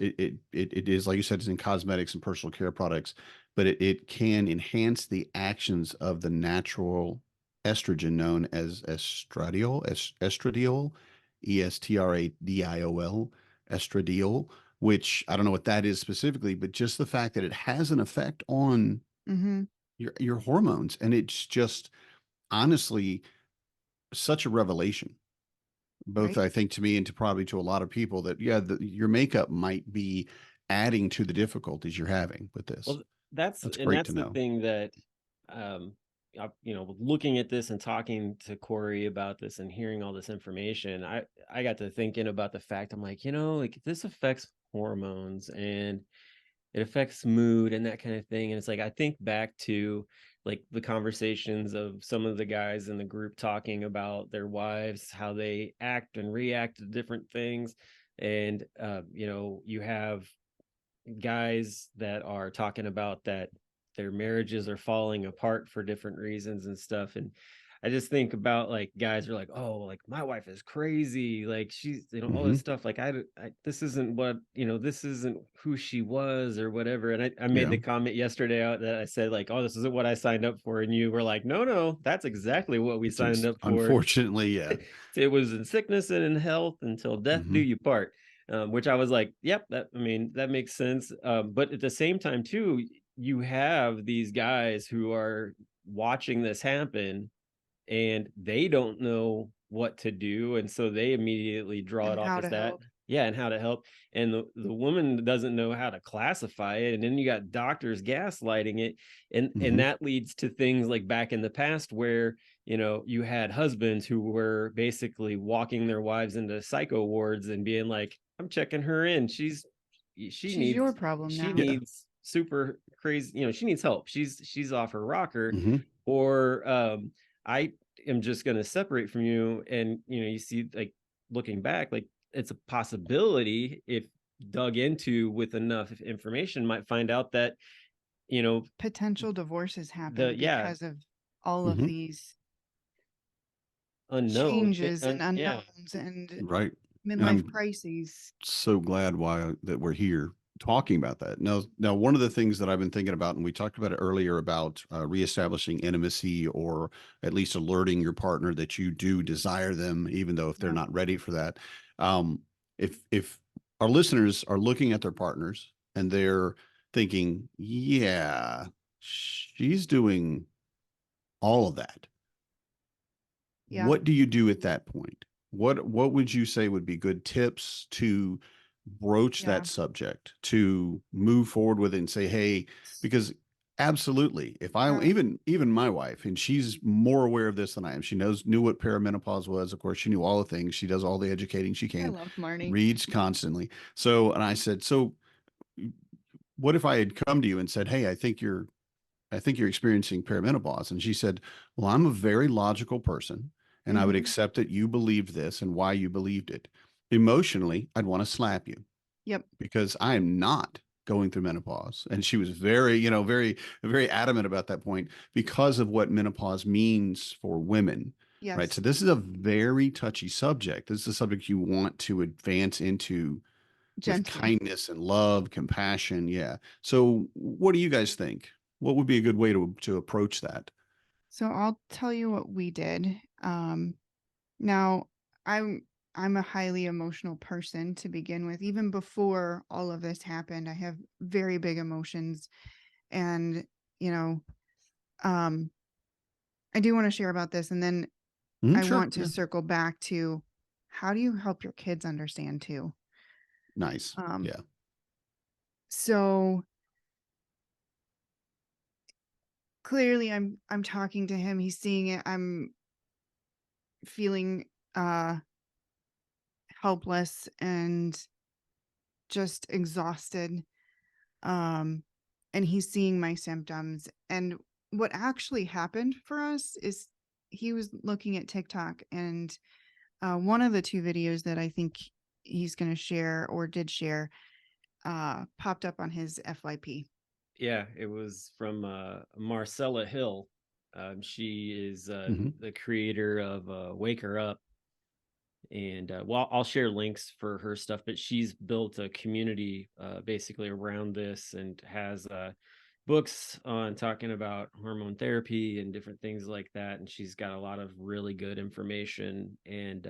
like you said, it's in cosmetics and personal care products, but it can enhance the actions of the natural estrogen known as estradiol, estradiol, estradiol, which I don't know what that is specifically, but just the fact that it has an effect on your hormones, and it's just honestly such a revelation, both I think to me and to probably to a lot of people, that your makeup might be adding to the difficulties you're having with this. Well, That's that's great to the know. thing that, looking at this and talking to Corie about this and hearing all this information, I got to thinking about the fact, I'm like, like this affects hormones and it affects mood and that kind of thing. And it's like, I think back to like the conversations of some of the guys in the group talking about their wives, how they act and react to different things. And, you have guys that are talking about that their marriages are falling apart for different reasons and stuff. And I just think about like guys are like, oh, like my wife is crazy, like she's, all Hmm. this stuff, like this isn't what, this isn't who she was or whatever. And I made Yeah. the comment yesterday that I said like, oh, this isn't what I signed up for, and you were like, no, that's exactly what we signed up for. Unfortunately, yeah. It was in sickness and in health until death do Hmm. you part. Which I was like, yep, that makes sense. But at the same time, too, you have these guys who are watching this happen and they don't know what to do. And so they immediately draw And it off how as to that. help. Yeah, and how to help. And the woman doesn't know how to classify it. And then you got doctors gaslighting it. And Hmm. that leads to things like back in the past where, you had husbands who were basically walking their wives into psycho wards and being like, I'm checking her in. She She's your needs problem she now. Yeah. needs super crazy, she needs help. She's off her rocker. Hmm. Or I am just going to separate from you. And you see, like, looking back, like it's a possibility, if dug into with enough information, might find out that Potential divorces the happen yeah because of all of Hmm. these unknown changes and yeah. unknowns and Right. And midlife I'm crises. so glad that we're here talking about that. Now, one of the things that I've been thinking about, and we talked about it earlier, about reestablishing intimacy, or at least alerting your partner that you do desire them, even though if they're Yeah. not ready for that. Um, if our listeners are looking at their partners and they're thinking, yeah, she's doing all of that, Yeah. what do you do at that point? What would you say would be good tips to broach Yeah. that subject, to move forward with it and say, hey, because absolutely, if I Yeah. even my wife, and she's more aware of this than I am. She knew what perimenopause was. Of course, she knew all the things. She does all the educating she I can, love Marnie. reads constantly. So, and I said, so what if I had come to you and said, hey, I think you're experiencing perimenopause. And she said, well, I'm a very logical person, and I would Mhm. accept that you believed this and why you believed it. Emotionally, I'd want to slap you Yep. because I am not going through menopause. And she was very, very adamant about that point because of what menopause means for women. Right. Yes. So this is a very touchy subject. This is a subject you want to advance into with Gently. kindness and love, compassion. Yeah. So what do you guys think? What would be a good way to approach that? So I'll tell you what we did. Now I'm a highly emotional person to begin with. Even before all of this happened, I have very big emotions, and you know, um, I do want to share about this, and then I Sure. want to Yeah. circle back to how do you help your kids understand too? Nice. Um, Yeah. so clearly I'm talking to him, he's seeing it, I'm feeling helpless and just exhausted. Um, and he's seeing my symptoms. And what actually happened for us is he was looking at TikTok, and one of the two videos that I think he's going to share or did share popped up on his FYP. Yeah, it was from Marcella Hill. She is Hmm. the creator of Wake Her Up. And well, I'll share links for her stuff, but she's built a community basically around this and has books on talking about hormone therapy and different things like that. And she's got a lot of really good information. And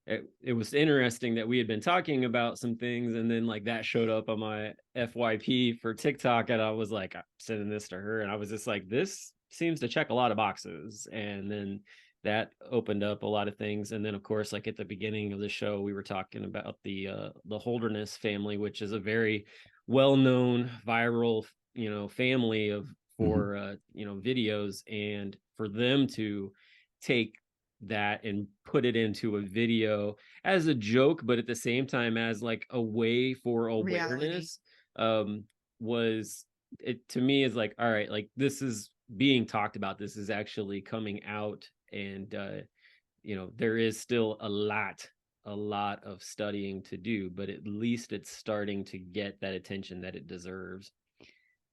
it was interesting that we had been talking about some things, and then like that showed up on my FYP for TikTok, and I was like, I'm sending this to her, and I was just like, this seems to check a lot of boxes. And then that opened up a lot of things. And then of course, like at the beginning of the show, we were talking about the Holderness family, which is a very well-known viral, family of for videos, and for them to take that and put it into a video as a joke, but at the same time as like a way for awareness, was, it to me is like, all right, like this is being talked about, this is actually coming out, and there is still a lot of studying to do, but at least it's starting to get that attention that it deserves.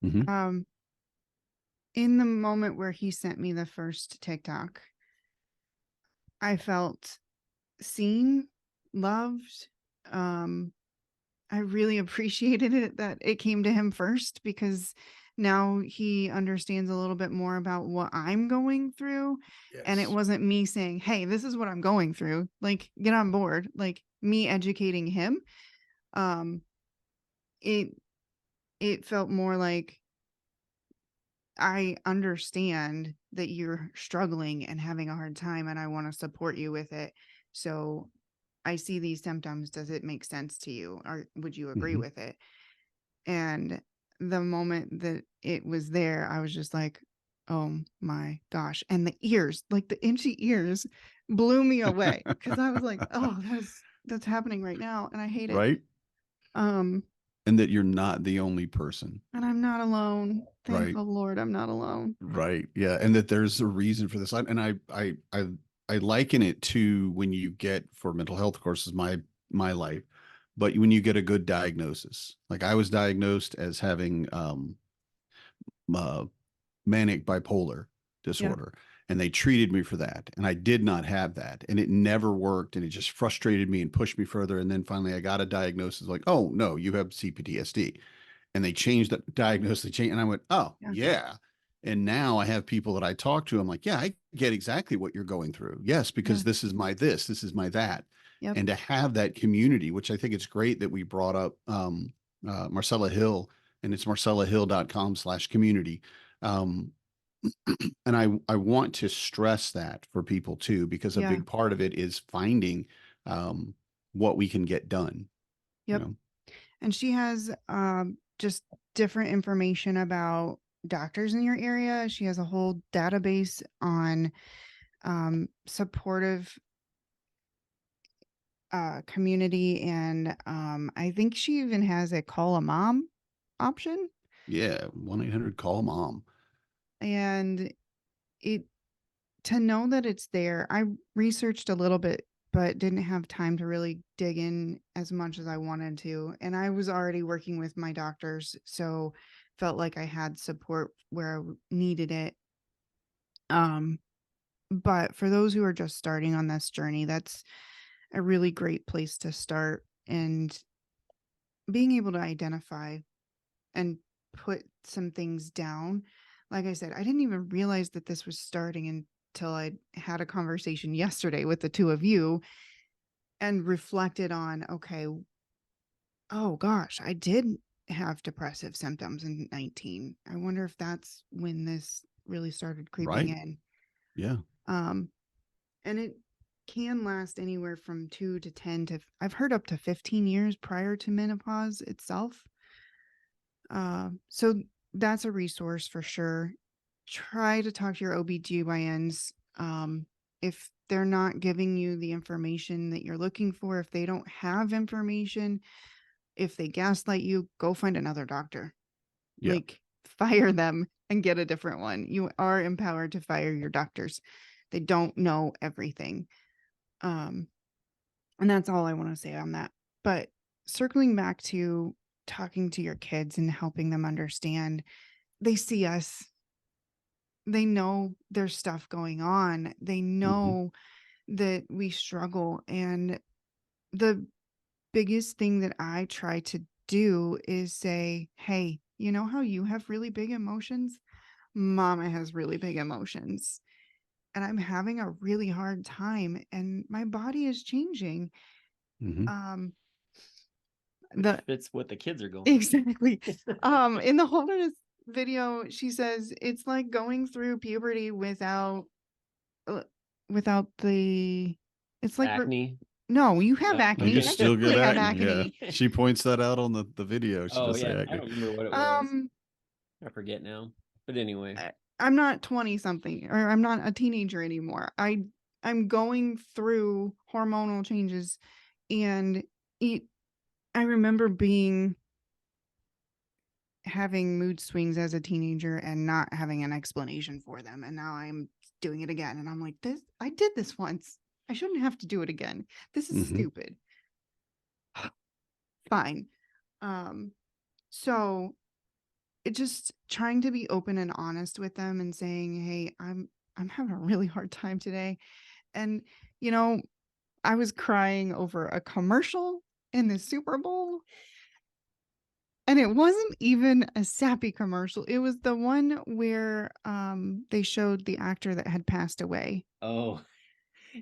In the moment where he sent me the first TikTok, I felt seen, loved. I really appreciated it that it came to him first, because now he understands a little bit more about what I'm going through. Yes. And it wasn't me saying, hey, this is what I'm going through, like, get on board, like me educating him. It felt more like, I understand that you're struggling and having a hard time, and I want to support you with it. So I see these symptoms. Does it make sense to you? Or would you agree with it? And the moment that it was there, I was just like, oh my gosh. And the ears, like the inchy ears, blew me away, because I was like, oh, that's happening right now. And I hate it. Right. And that you're not the only person. And I'm not alone. Thank Right. the Lord, I'm not alone. Right. Yeah. And that there's a reason for this. And I liken it to when you get, for mental health, of course, is my life, but when you get a good diagnosis. Like I was diagnosed as having manic bipolar disorder, and they treated me for that, and I did not have that, and it never worked, and it just frustrated me and pushed me further. And then finally I got a diagnosis like, oh no, you have CPTSD, and they changed the diagnosis, and I went, oh yeah. And now I have people that I talk to, I'm like, yeah, I get exactly what you're going through. Yes, because this is my this is my that. And to have that community, which I think it's great that we brought up Marcella Hill, and it's marcellahill.com/community. And I want to stress that for people too, because a big part of it is finding what we can get done. And she has just different information about doctors in your area. She has a whole database on supportive community, and I think she even has a call a mom option. Yeah, 1-800-CALL-MOM. And to know that it's there, I researched a little bit, but didn't have time to really dig in as much as I wanted to. And I was already working with my doctors, so felt like I had support where I needed it. But for those who are just starting on this journey, that's a really great place to start, and being able to identify and put some things down. Like I said, I didn't even realize that this was starting until I had a conversation yesterday with the two of you and reflected on, okay, oh gosh, I did have depressive symptoms in 19. I wonder if that's when this really started creeping in. Yeah. And it can last anywhere from 2 to 10 to, I've heard, up to 15 years prior to menopause itself. So that's a resource for sure. Try to talk to your OBGYNs. If they're not giving you the information that you're looking for, if they don't have information, if they gaslight you, go find another doctor. Like, fire them and get a different one. You are empowered to fire your doctors. They don't know everything. And that's all I want to say on that. But circling back to talking to your kids and helping them understand, they see us. They know there's stuff going on. They know that we struggle. And the biggest thing that I try to do is say, hey, you know how you have really big emotions? Mama has really big emotions. And I'm having a really hard time, and my body is changing. It's what the kids are going through. Exactly. In the Holderness video, she says it's like going through puberty without without the, it's like, Acne. no, you have No. acne. You I still get definitely have acne. Yeah. acne. She points that out on the video. She Oh does say yeah, I acne. don't remember what it was. Um, I forget now. But anyway. I'm not 20 something, or I'm not a teenager anymore. I'm going through hormonal changes, and I remember having mood swings as a teenager and not having an explanation for them, and now I'm doing it again, and I'm like, I did this once. I shouldn't have to do it again. This is stupid. Fine. So it just trying to be open and honest with them and saying, hey, I'm having a really hard time today. And I was crying over a commercial in the Super Bowl, and it wasn't even a sappy commercial. It was the one where they showed the actor that had passed away. Oh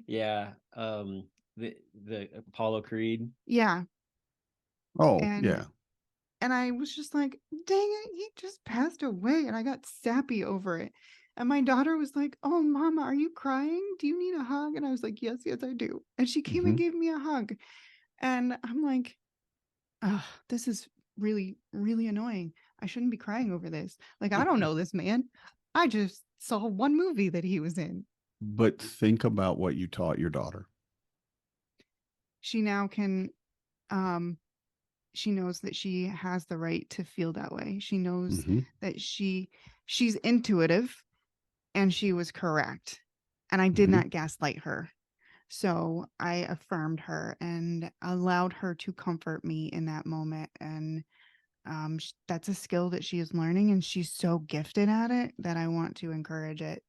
yeah. The Apollo Creed. Yeah. Oh, And yeah. and I was just like, dang it, he just passed away. And I got sappy over it. And my daughter was like, oh, Mama, are you crying? Do you need a hug? And I was like, yes, I do. And she came and gave me a hug. And I'm like, oh, this is really, really annoying. I shouldn't be crying over this. Like, I don't know this man. I just saw one movie that he was in. But think about what you taught your daughter. She now can, she knows that she has the right to feel that way. She knows that she's intuitive, and she was correct. And I did not gaslight her. So I affirmed her and allowed her to comfort me in that moment. And that's a skill that she is learning, and she's so gifted at it that I want to encourage it.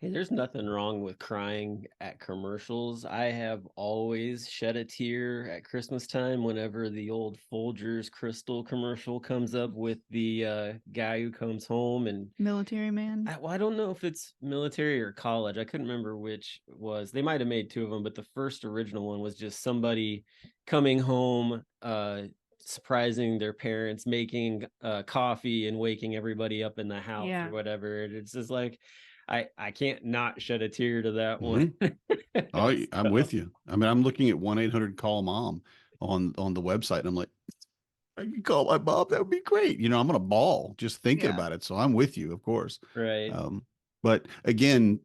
Hey, there's nothing wrong with crying at commercials. I have always shed a tear at Christmas time whenever the old Folgers Crystal commercial comes up with the guy who comes home and Military man. I don't know if it's military or college. I couldn't remember which it was. They might have made two of them, but the first original one was just somebody coming home, surprising their parents, making coffee and waking everybody up in the house or whatever. And it's just like, I can't not shed a tear to that one. Oh, I'm with you. I mean, I'm looking at 1-800-CALL-MOM on the website, and I'm like, I can call my mom. That would be great. I'm going to bawl just thinking about it. So I'm with you, of course. Right. But again,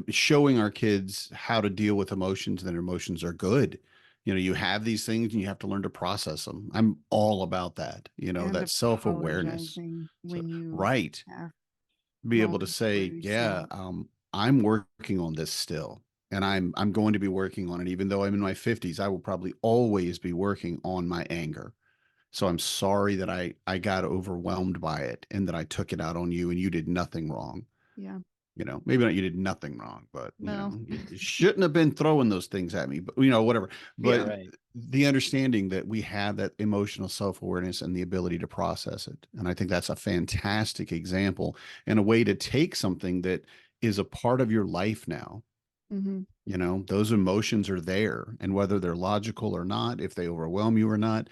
showing our kids how to deal with emotions, and their emotions are good. You have these things and you have to learn to process them. I'm all about that. And that self-awareness. apologizing when you Right. have Be able to moments where say, you yeah, snap. I'm working on this still. And I'm going to be working on it. Even though I'm in my 50s, I will probably always be working on my anger. So I'm sorry that I got overwhelmed by it and that I took it out on you, and you did nothing wrong. Yeah. Maybe not you did nothing wrong, but No. you shouldn't have been throwing those things at me, but whatever. But right. The understanding that we have that emotional self-awareness and the ability to process it. And I think that's a fantastic example and a way to take something that is a part of your life now. Those emotions are there, and whether they're logical or not, if they overwhelm you or not,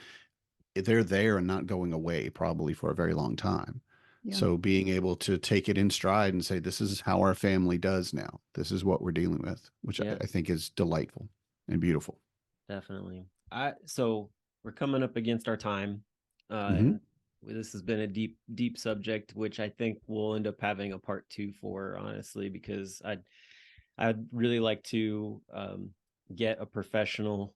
they're there and not going away probably for a very long time. Yeah. So being able to take it in stride and say, this is how our family does now. This is what we're dealing with, which I think is delightful and beautiful. Definitely. So we're coming up against our time. And this has been a deep subject, which I think we'll end up having a part 2 for, honestly, because I'd really like to get a professional,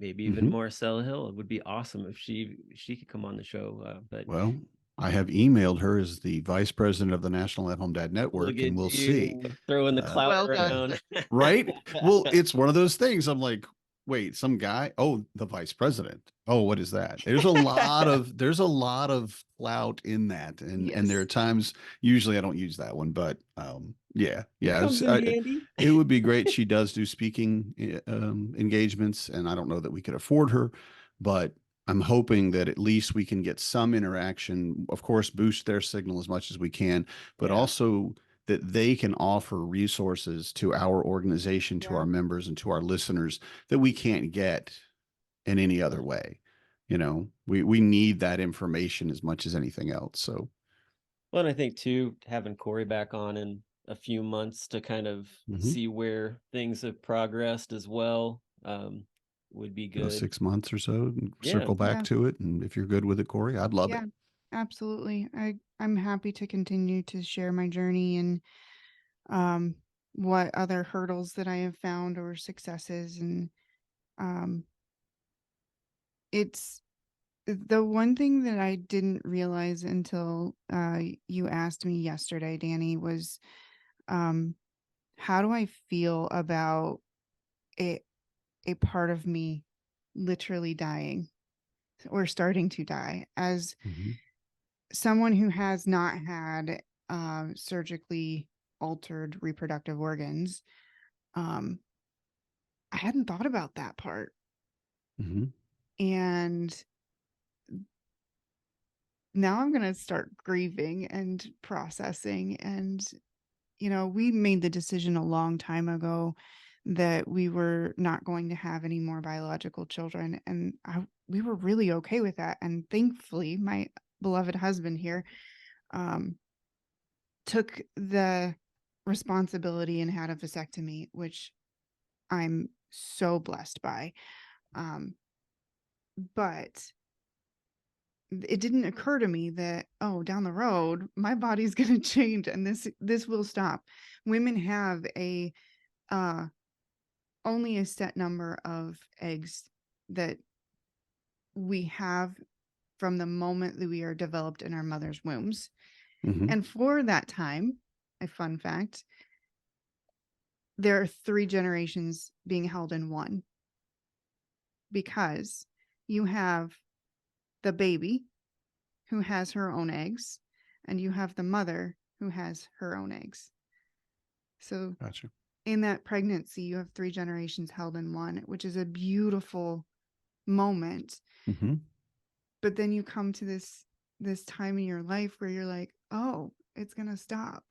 maybe even Marcella Hill. It would be awesome if she could come on the show. But well, I have emailed her as the vice president of the National At Home Dad Network, and we'll see. Throwing the clout Well around. Right? Well, it's one of those things. I'm like, wait, some guy? Oh, the vice president. Oh, what is that? There's a lot of clout in that, and there are times. Usually, I don't use that one, but yeah. Comes in handy. It would be great. She does do speaking engagements, and I don't know that we could afford her, but I'm hoping that at least we can get some interaction. Of course, boost their signal as much as we can, but also that they can offer resources to our organization, to our members, and to our listeners that we can't get in any other way. We need that information as much as anything else. So, well, and I think too, having Corie back on and a few months to kind of Mhm. see where things have progressed as well, would be Go good. 6 months or so and Yeah. circle back Yeah. to it. And if you're good with it, Corie, I'd love Yeah, it. absolutely. I'm happy to continue to share my journey and um what other hurdles that I have found or successes. And um it's the one thing that I didn't realize until you asked me yesterday, Danny, was um how do I feel about a a part of me literally dying or starting to die. As Mhm. someone who has not had surgically altered reproductive organs, um, I hadn't thought about that part. Mhm. And now I'm going to start grieving and processing. And, we made the decision a long time ago that we were not going to have any more biological children. And we were really okay with that. And thankfully, my beloved husband here um, took the responsibility and had a vasectomy, which I'm so blessed by. But it didn't occur to me that, oh, down the road, my body's going to change and this will stop. Women have a only a set number of eggs that we have from the moment that we are developed in our mother's wombs. Mhm. And for that time, a fun fact, there are 3 generations being held in one, because you have the baby who has her own eggs and you have the mother who has her own eggs. So Gotcha. in that pregnancy, you have 3 generations held in one, which is a beautiful moment. Mhm. But then you come to this time in your life where you're like, oh, it's going to stop.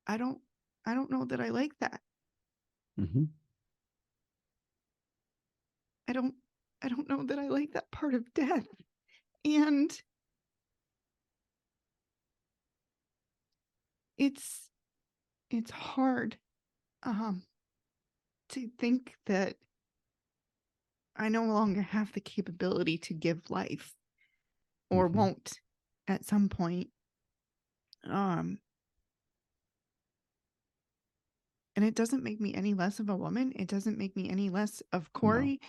I don't know that I like that. Mhm. I don't know that I like that part of death. And it's hard to think that I no longer have the capability to give life, or Mhm. won't at some point. And it doesn't make me any less of a woman. It doesn't make me any less of No. Corie.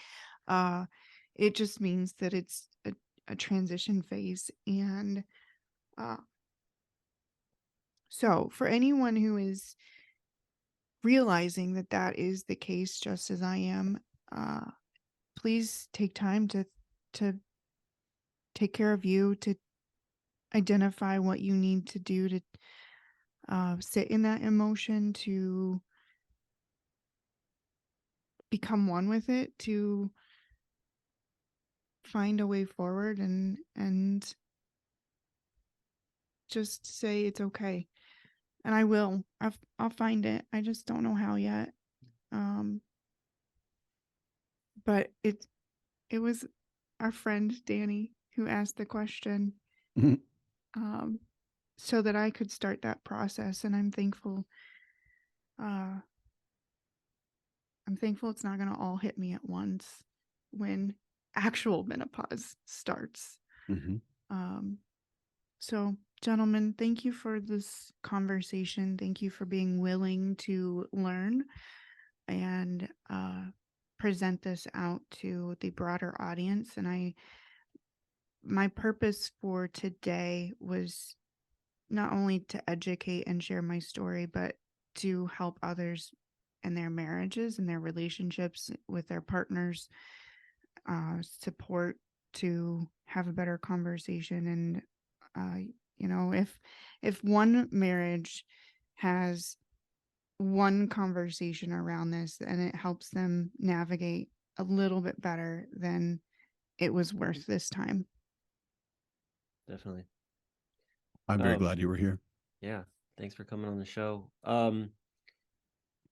It just means that it's a transition phase. And so for anyone who is realizing that that is the case, just as I am, please take time to take care of you, to identify what you need to do to sit in that emotion, to become one with it, to find a way forward, and just say it's okay. And I will. I'll find it. I just don't know how yet. But it was our friend Danny who asked the question, Mhm. so that I could start that process. And I'm thankful. I'm thankful it's not going to all hit me at once when actual menopause starts. Mhm. So, gentlemen, thank you for this conversation. Thank you for being willing to learn and present this out to the broader audience. And my purpose for today was not only to educate and share my story, but to help others in their marriages and their relationships with their partners, support to have a better conversation. And if one marriage has one conversation around this and it helps them navigate a little bit better, then it was worth this time. Definitely. I'm very glad you were here. Yeah. Thanks for coming on the show.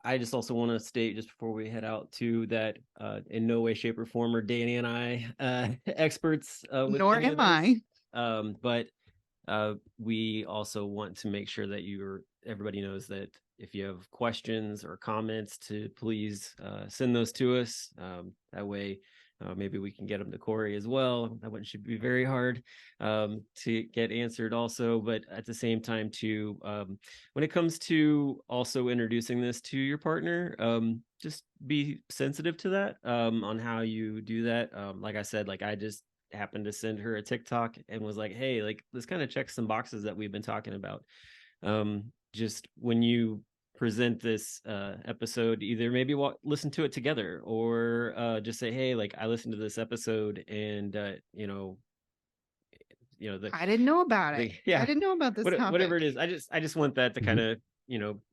I just also want to state, just before we head out, too, that in no way, shape, or form are Danny and I experts with Nor any of am this. I. But we also want to make sure that everybody knows that if you have questions or comments, to please send those to us. That way, maybe we can get them to Corie as well. That one should be very hard to get answered also. But at the same time, too, when it comes to also introducing this to your partner, just be sensitive to that on how you do that. Like I said, like I just happened to send her a TikTok and was like, hey, like this kind of checks some boxes that we've been talking about. Just when you present this episode, either maybe listen to it together, or just say, hey, like I listened to this episode, and I didn't know about it. Yeah, I didn't know about this topic. Whatever it is. I just want that to kind of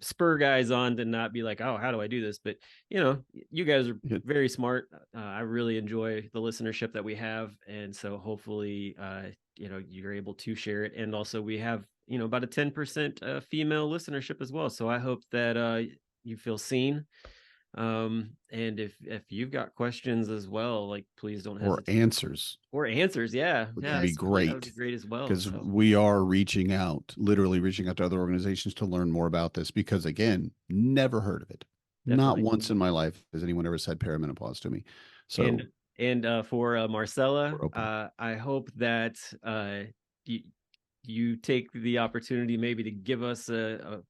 spur guys on to not be like, oh, how do I do this? But you guys are very smart. I really enjoy the listenership that we have, and so hopefully you're able to share it. And also we have about a 10% female listenership as well, so I hope that you feel seen. And if you've got questions as well, like please don't hesitate. Or answers, yeah, would be great. That would be great as well, because we are literally reaching out to other organizations to learn more about this, because again, never heard of it. Definitely. Not once in my life has anyone ever said perimenopause to me. So and for Marcella, I hope that you take the opportunity maybe to give us an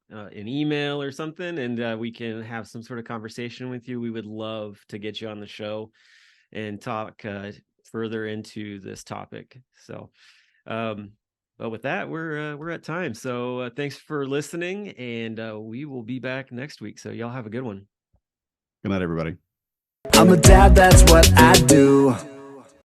email or something, and we can have some sort of conversation with you. We would love to get you on the show and talk further into this topic. So, but with that, we're at time. So thanks for listening, and we will be back next week. So y'all have a good one. Good night, everybody. I'm a dad, that's what I do.